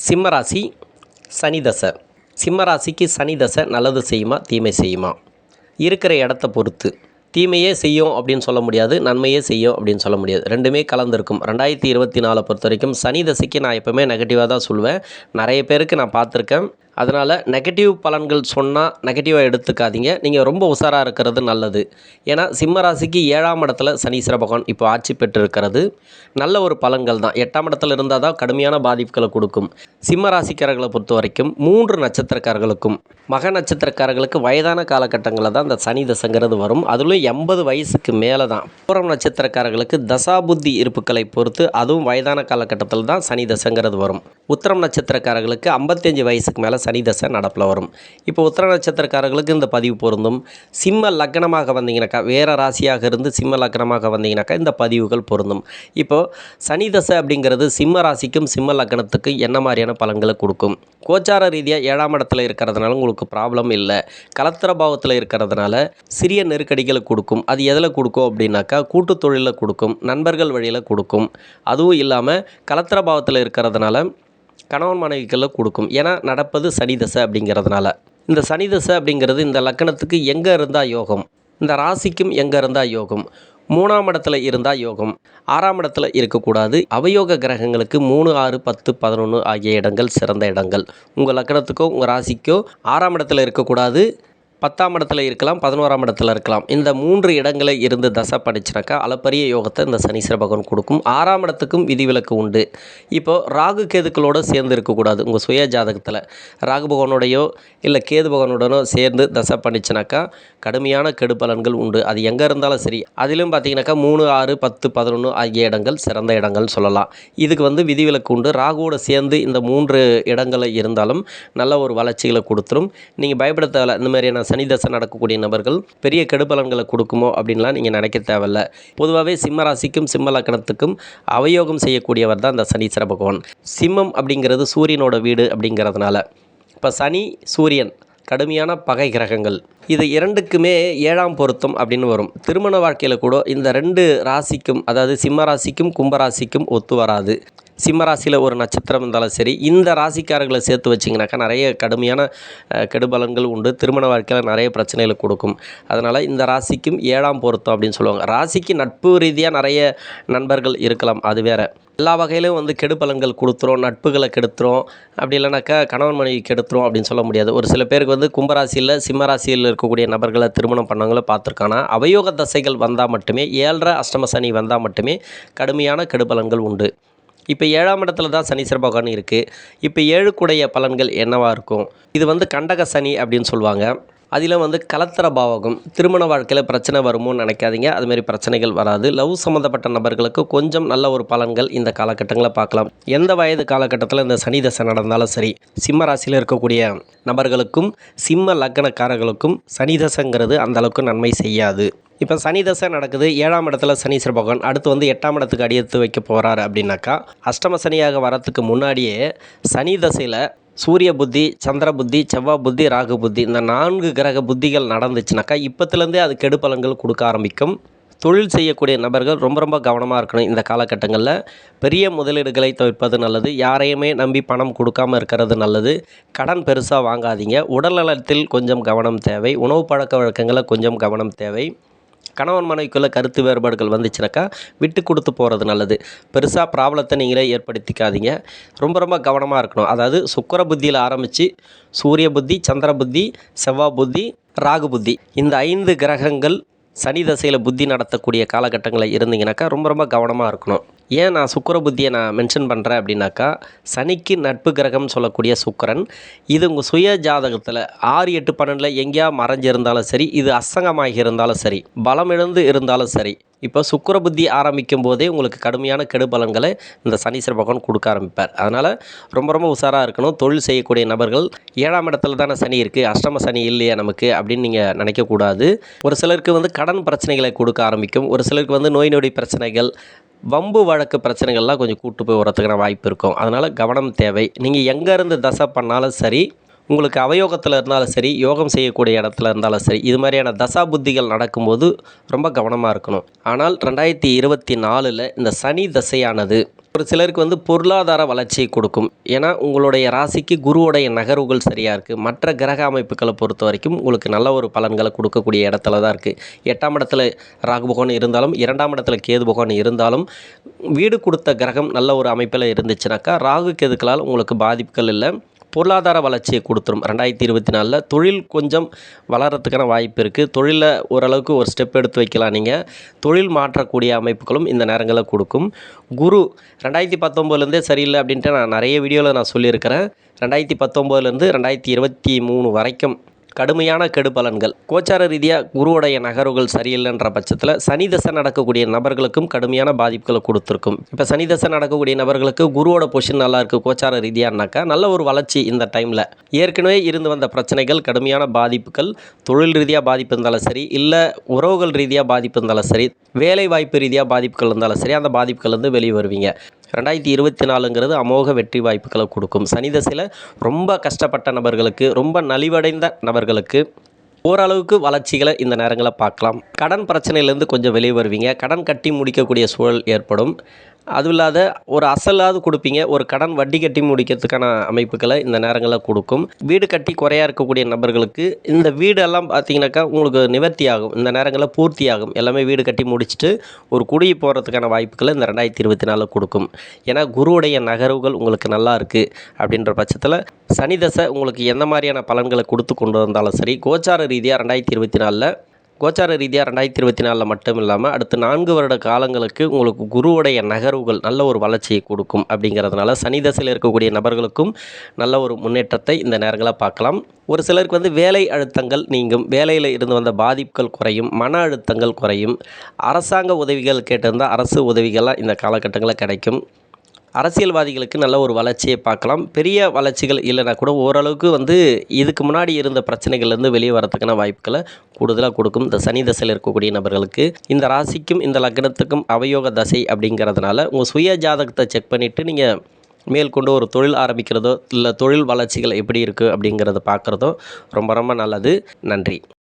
சிம்ம ராசி சனி தசை. சிம்ம ராசிக்கு சனி தசை நல்லது செய்யுமா தீமை செய்யுமா? இருக்கிற இடத்த பொறுத்து. தீமையே செய்யும் அப்படின்னு சொல்ல முடியாது, நன்மையே செய்யும் அப்படின்னு சொல்ல முடியாது. ரெண்டுமே கலந்துருக்கும். 2024 பொறுத்த வரைக்கும் சனி தசைக்கு நான் எப்போவுமே நெகட்டிவாக தான் சொல்லுவேன். நிறைய பேருக்கு நான் பார்த்துருக்கேன். அதனால் நெகட்டிவ் பலன்கள் சொன்னால் நெகட்டிவாக எடுத்துக்காதீங்க. நீங்கள் ரொம்ப உஷாராக இருக்கிறது நல்லது. ஏன்னா சிம்ம ராசிக்கு 7ஆம் இடத்துல சனீஸ்வர பகவான் இப்போ ஆட்சி பெற்றிருக்கிறது. நல்ல ஒரு பலன்கள் தான். 8ஆம் இடத்துல இருந்தால் தான் கடுமையான பாதிப்புகளை கொடுக்கும். சிம்ம ராசிக்காரர்களை பொறுத்த வரைக்கும் 3 நட்சத்திரக்காரர்களுக்கும் மக நட்சத்திரக்காரர்களுக்கு வயதான காலகட்டங்களில் தான் இந்த சனி தசைங்கிறது வரும். அதுலேயும் 80 வயசுக்கு மேலே தான். பூரம் நட்சத்திரக்காரர்களுக்கு தசாபுத்தி இருப்புக்களை பொறுத்து அதுவும் வயதான காலகட்டத்தில் தான் சனி தசைங்கிறது வரும். உத்திரம் நட்சத்திரக்காரர்களுக்கு 55 வயசுக்கு மேலே சனி தசை நடப்பில் வரும். இப்போ உத்திர நட்சத்திரக்காரர்களுக்கு இந்த பதிவு பொருந்தும். சிம்ம லக்னமாக வந்தீங்கன்னாக்கா, வேறு ராசியாக இருந்து சிம்ம லக்னமாக வந்தீங்கன்னாக்கா இந்த பதிவுகள் பொருந்தும். இப்போது சனி தசை அப்படிங்கிறது சிம்ம ராசிக்கும் சிம்ம லக்னத்துக்கும் என்ன மாதிரியான பலன்களை கொடுக்கும்? கோச்சார ரீதியாக 7ஆம் இடத்துல இருக்கிறதுனால உங்களுக்கு ப்ராப்ளம் இல்லை. கலத்திர பாவத்தில் இருக்கிறதுனால சிறிய நெருக்கடிகளை கொடுக்கும். அது எதில் கொடுக்கும் அப்படின்னாக்கா, கூட்டு தொழிலில் கொடுக்கும், நண்பர்கள் வழியில் கொடுக்கும். அதுவும் இல்லாமல் கலத்திர பாவத்தில் இருக்கிறதுனால கணவன் மனைவிகளில் கொடுக்கும். ஏன்னா நடப்பது சனி தசை அப்படிங்கிறதுனால. இந்த சனி தசை அப்படிங்கிறது இந்த லக்கணத்துக்கு எங்கே இருந்தால் யோகம், இந்த ராசிக்கும் எங்கே இருந்தால் யோகம், 3ஆம் இடத்துல இருந்தால் யோகம், 6ஆம் இடத்துல இருக்கக்கூடாது. அவயோக கிரகங்களுக்கு 3, 6, 10, 11 ஆகிய இடங்கள் சிறந்த இடங்கள். உங்கள் லக்கணத்துக்கோ உங்கள் ராசிக்கோ 6ஆம் இடத்துல இருக்கக்கூடாது, 10ஆம் இடத்துல இருக்கலாம், 11ஆம் இடத்துல இருக்கலாம். இந்த 3 இடங்களை இருந்து தசை படிச்சினாக்கா அளப்பரிய யோகத்தை இந்த சனீஸ்வர பகவான் கொடுக்கும். 6ஆம் இடத்துக்கும் விதிவிலக்கு உண்டு. இப்போது ராகு கேதுக்களோடு சேர்ந்து இருக்கக்கூடாது. உங்கள் சுய ஜாதகத்தில் ராகு பகவானோடையோ இல்லை கேது பகவானுடனோ சேர்ந்து தசை பண்ணிச்சினாக்கா கடுமையான கெடு பலன்கள் உண்டு. அது எங்கே இருந்தாலும் சரி. அதிலும் பார்த்தீங்கன்னாக்கா 3, 6, 10, 11 ஆகிய இடங்கள் சிறந்த இடங்கள்னு சொல்லலாம். இதுக்கு விதிவிலக்கு உண்டு. ராகுவோடு சேர்ந்து இந்த 3 இடங்களில் இருந்தாலும் நல்ல ஒரு வளர்ச்சிகளை கொடுத்துரும். நீங்கள் பயப்பட தேவையில்ல. இந்த மாதிரியான சனி தசை நடக்கக்கூடிய நபர்கள் பெரிய கெடுபலன்களை கொடுக்குமோ அப்படின்லாம் நீங்கள் நினைக்க தேவையில்ல. பொதுவாகவே சிம்ம ராசிக்கும் சிம்ம லக்கணத்துக்கும் அவயோகம் செய்யக்கூடியவர் தான் இந்த சனீஸ்வர பகவான். சிம்மம் அப்படிங்கிறது சூரியனோட வீடு அப்படிங்கிறதுனால இப்போ சனி சூரியன் கடுமையான பகை கிரகங்கள். இது 2க்குமே 7ஆம் பொருத்தம் அப்படின்னு வரும். திருமண வாழ்க்கையில் கூட இந்த 2 ராசிக்கும், அதாவது சிம்ம ராசிக்கும் கும்பராசிக்கும் ஒத்து வராது. சிம்ம ராசியில் ஒரு நட்சத்திரம் இருந்தாலும் சரி, இந்த ராசிக்காரர்களை சேர்த்து வச்சிங்கனாக்கா நிறைய கடுமையான கெடுபலன்கள் உண்டு. திருமண வாழ்க்கையில் நிறைய பிரச்சனைகளை கொடுக்கும். அதனால் இந்த ராசிக்கும் 7ஆம் பொருத்தம் அப்படின்னு சொல்லுவாங்க. ராசிக்கு நட்பு ரீதியாக நிறைய நண்பர்கள் இருக்கலாம், அது வேறு. எல்லா வகையிலும் கெடுபலன்கள் கொடுத்துரும், நட்புகளை கெடுத்துரும். அப்படி இல்லைனாக்கா கணவன் மனைவி கெடுத்துரும் அப்படின்னு சொல்ல முடியாது. ஒரு சில பேருக்கு கும்பராசியில் சிம்ம ராசியில் இருக்கக்கூடிய நபர்களை திருமணம் பண்ணவங்கள பார்த்துருக்கானா, அவயோக தசைகள் வந்தால் மட்டுமே, 7.5 அஷ்டம சனி வந்தால் மட்டுமே கடுமையான கெடுபலன்கள் உண்டு. இப்போ 7ஆம் இடத்துல தான் சனீஸ்வர பகவான் இருக்குது. இப்போ 7க்குடைய பலன்கள் என்னவாக இருக்கும்? இது கண்டக சனி அப்படின்னு சொல்லுவாங்க. அதில் கலத்திர பாவகம். திருமண வாழ்க்கையில் பிரச்சனை வருமோன்னு நினைக்காதீங்க. அதுமாரி பிரச்சனைகள் வராது. லவ் சம்மந்தப்பட்ட நபர்களுக்கு கொஞ்சம் நல்ல ஒரு பலன்கள் இந்த காலகட்டங்களில் பார்க்கலாம். எந்த வயது காலகட்டத்தில் இந்த சனி தசை நடந்தாலும் சரி, சிம்ம ராசியில் இருக்கக்கூடிய நபர்களுக்கும் சிம்ம லக்னக்காரர்களுக்கும் சனி தசைங்கிறது அந்தளவுக்கு நன்மை செய்யாது. இப்போ சனி தசை நடக்குது. 7ஆம் இடத்துல சனீஸ்வர பகவான் அடுத்து 8ஆம் இடத்துக்கு அடியெடுத்து வைக்க போகிறாரு அப்படின்னாக்கா, அஷ்டம சனியாக வரத்துக்கு முன்னாடியே சனி தசையில் சூரிய புத்தி, சந்திர புத்தி, செவ்வாய் புத்தி, ராகு புத்தி, இந்த 4 கிரக புத்திகள் நடந்துச்சுனாக்கா இப்போத்துலேருந்தே அது கெடு பலன்கள் கொடுக்க ஆரம்பிக்கும். தொழில் செய்யக்கூடிய நபர்கள் ரொம்ப ரொம்ப கவனமாக இருக்கணும். இந்த காலகட்டங்களில் பெரிய முதலீடுகளை தவிர்ப்பது நல்லது. யாரையுமே நம்பி பணம் கொடுக்காமல் இருக்கிறது நல்லது. கடன் பெருசாக வாங்காதீங்க. உடல் நலத்தில் கொஞ்சம் கவனம் தேவை. உணவு பழக்க வழக்கங்களில் கொஞ்சம் கவனம் தேவை. கணவன் மனைவிக்குள்ளே கருத்து வேறுபாடுகள் வந்துச்சுனாக்கா விட்டு கொடுத்து போகிறது நல்லது. பெருசாக ப்ராப்ளத்தை நீங்களே ஏற்படுத்திக்காதீங்க. ரொம்ப ரொம்ப கவனமாக இருக்கணும். அதாவது சுக்கிர புத்தியில் ஆரம்பித்து சூரிய புத்தி, சந்திர புத்தி, செவ்வாய் புத்தி, ராகு புத்தி, இந்த 5 கிரகங்கள் சனி தசையில் புத்தி நடத்தக்கூடிய காலகட்டங்களில் இருந்தீங்கனாக்கா ரொம்ப ரொம்ப கவனமாக இருக்கணும். ஏன் நான் சுக்கிர புத்தியை மென்ஷன் பண்ணுறேன் அப்படின்னாக்கா, சனிக்கு நட்பு கிரகம்னு சொல்லக்கூடிய சுக்கிரன், இது உங்கள் சுய ஜாதகத்தில் 6, 8, 12 எங்கேயா மறைஞ்சிருந்தாலும் சரி, இது அசங்கமாகி இருந்தாலும் சரி, பலம் இழந்து இருந்தாலும் சரி, இப்போ சுக்கிர புத்தி ஆரம்பிக்கும் போதே உங்களுக்கு கடுமையான கெடு பலன்களை இந்த சனீஸ்வர பகவான் கொடுக்க ஆரம்பிப்பார். அதனால் ரொம்ப ரொம்ப உஷாராக இருக்கணும். தொழில் செய்யக்கூடிய நபர்கள் 7ஆம் இடத்துல தானே சனி இருக்குது, அஷ்டம சனி இல்லையா நமக்கு அப்படின்னு நீங்கள் நினைக்கக்கூடாது. ஒரு சிலருக்கு கடன் பிரச்சனைகளை கொடுக்க ஆரம்பிக்கும். ஒரு சிலருக்கு நோய் நொடி பிரச்சனைகள், வம்பு வழக்கு பிரச்சனைகள்லாம் கொஞ்சம் கூட்டு போய் வரத்துக்கான வாய்ப்பு இருக்கும். அதனால் கவனம் தேவை. நீங்கள் எங்கேருந்து தசை பண்ணாலும் சரி, உங்களுக்கு அவயோகத்தில் இருந்தாலும் சரி, யோகம் செய்யக்கூடிய இடத்துல இருந்தாலும் சரி, இது மாதிரியான தசா புத்திகள் நடக்கும்போது ரொம்ப கவனமாக இருக்கணும். ஆனால் 2024 இந்த சனி தசையானது ஒரு சிலருக்கு வந்து பொருளாதார வளர்ச்சியை கொடுக்கும். ஏன்னா உங்களுடைய ராசிக்கு குருவுடைய நகர்வுகள் சரியாக இருக்குது. மற்ற கிரக அமைப்புகளை பொறுத்த வரைக்கும் உங்களுக்கு நல்ல ஒரு பலன்களை கொடுக்கக்கூடிய இடத்துல தான் இருக்குது. 8ஆம் இடத்துல ராகு பகவான் இருந்தாலும் 2ஆம் இடத்துல கேது பகவான் இருந்தாலும் வீடு கொடுத்த கிரகம் நல்ல ஒரு அமைப்பில் இருந்துச்சுனாக்கா ராகு கேதுக்களால் உங்களுக்கு பாதிப்புகள் இல்லை. பொருளாதார வளர்ச்சியை கொடுத்துரும். 2024 தொழில் கொஞ்சம் வளர்கிறதுக்கான வாய்ப்பு இருக்குது. தொழிலில் ஓரளவுக்கு ஒரு ஸ்டெப் எடுத்து வைக்கலாம். நீங்கள் தொழில் மாற்றக்கூடிய அமைப்புகளும் இந்த நேரங்களில் கொடுக்கும். குரு 2019லேருந்தே சரியில்லை அப்படின்ட்டு நான் நிறைய வீடியோவில் நான் சொல்லியிருக்கிறேன். 2019லேருந்து 2023 வரைக்கும் கடுமையான கெடு பலன்கள். கோச்சார ரீதியாக குருவுடைய நகர்வுகள் சரியில்லைன்ற பட்சத்தில் சனி தசை நடக்கக்கூடிய நபர்களுக்கும் கடுமையான பாதிப்புகளை கொடுத்துருக்கும். இப்போ சனி தசை நடக்கக்கூடிய நபர்களுக்கு குருவோட பொசிஷன் நல்லா இருக்குது கோச்சார ரீதியானாக்கா நல்ல ஒரு வளர்ச்சி இந்த டைமில். ஏற்கனவே இருந்து வந்த பிரச்சனைகள் கடுமையான பாதிப்புகள், தொழில் ரீதியாக பாதிப்பு இருந்தாலும் சரி, இல்லை உறவுகள் ரீதியாக பாதிப்பு இருந்தாலும் சரி, வேலை வாய்ப்பு ரீதியாக பாதிப்புகள் இருந்தாலும் சரி, அந்த பாதிப்புகள்லேருந்து வெளியே வருவீங்க. 2024ங்கிறது அமோக வெற்றி வாய்ப்புகளை கொடுக்கும். சனி தசையில் ரொம்ப கஷ்டப்பட்ட நபர்களுக்கு, ரொம்ப நலிவடைந்த நபர்களுக்கு ஓரளவுக்கு வளர்ச்சிகளை இந்த நேரங்களில் பார்க்கலாம். கடன் பிரச்சனையிலேருந்து கொஞ்சம் வெளியே வருவீங்க. கடன் கட்டி முடிக்கக்கூடிய சூழல் ஏற்படும். அதுவும் இல்லாத ஒரு அசலாவது கொடுப்பீங்க. ஒரு கடன் வட்டி கட்டி முடிக்கிறதுக்கான அமைப்புகளை இந்த நேரங்களில் கொடுக்கும். வீடு கட்டி குறையாக இருக்கக்கூடிய நபர்களுக்கு இந்த வீடெல்லாம் பார்த்திங்கனாக்கா உங்களுக்கு நிவர்த்தி ஆகும். இந்த நேரங்களில் பூர்த்தி ஆகும். எல்லாமே வீடு கட்டி முடிச்சுட்டு ஒரு குடி போகிறதுக்கான வாய்ப்புகளை இந்த 2024 கொடுக்கும். ஏன்னா குருவுடைய நகர்வுகள் உங்களுக்கு நல்லா இருக்குது அப்படின்ற பட்சத்தில் சனி தசை உங்களுக்கு எந்த மாதிரியான பலன்களை கொடுத்து கொண்டு வந்தாலும் சரி, கோச்சார ரீதியாக 2024 மட்டும் இல்லாமல் அடுத்த 4 வருட காலங்களுக்கு உங்களுக்கு குருவுடைய நகர்வுகள் நல்ல ஒரு வளர்ச்சியை கொடுக்கும். அப்படிங்கிறதுனால சனி தசையில் இருக்கக்கூடிய நபர்களுக்கும் நல்ல ஒரு முன்னேற்றத்தை இந்த நேரங்களில் பார்க்கலாம். ஒரு சிலருக்கு வந்து வேலை அழுத்தங்கள் நீங்கும். வேலையில் இருந்து வந்த பாதிப்புகள் குறையும். மன அழுத்தங்கள் குறையும். அரசாங்க உதவிகள் கேட்டிருந்தால் அரசு உதவிகள்லாம் இந்த காலகட்டங்களில் கிடைக்கும். அரசியல்வாதிகளுக்கு நல்ல ஒரு வளர்ச்சியை பார்க்கலாம். பெரிய வளர்ச்சிகள் இல்லைனா கூட ஓரளவுக்கு வந்து இதுக்கு முன்னாடி இருந்த பிரச்சனைகள்லேருந்து வெளியே வரதுக்கான வாய்ப்புகளை கூடுதலாக கொடுக்கும். இந்த சனி தசையில் இருக்கக்கூடிய நபர்களுக்கு இந்த ராசிக்கும் இந்த லக்னத்துக்கும் அவயோக தசை அப்படிங்கிறதுனால உங்கள் சுய ஜாதகத்தை செக் பண்ணிவிட்டு நீங்கள் மேற்கொண்டு ஒரு தொழில் ஆரம்பிக்கிறதோ இல்லை தொழில் வளர்ச்சிகள் எப்படி இருக்குது அப்படிங்கிறத பார்க்குறதோ ரொம்ப ரொம்ப நல்லது. நன்றி.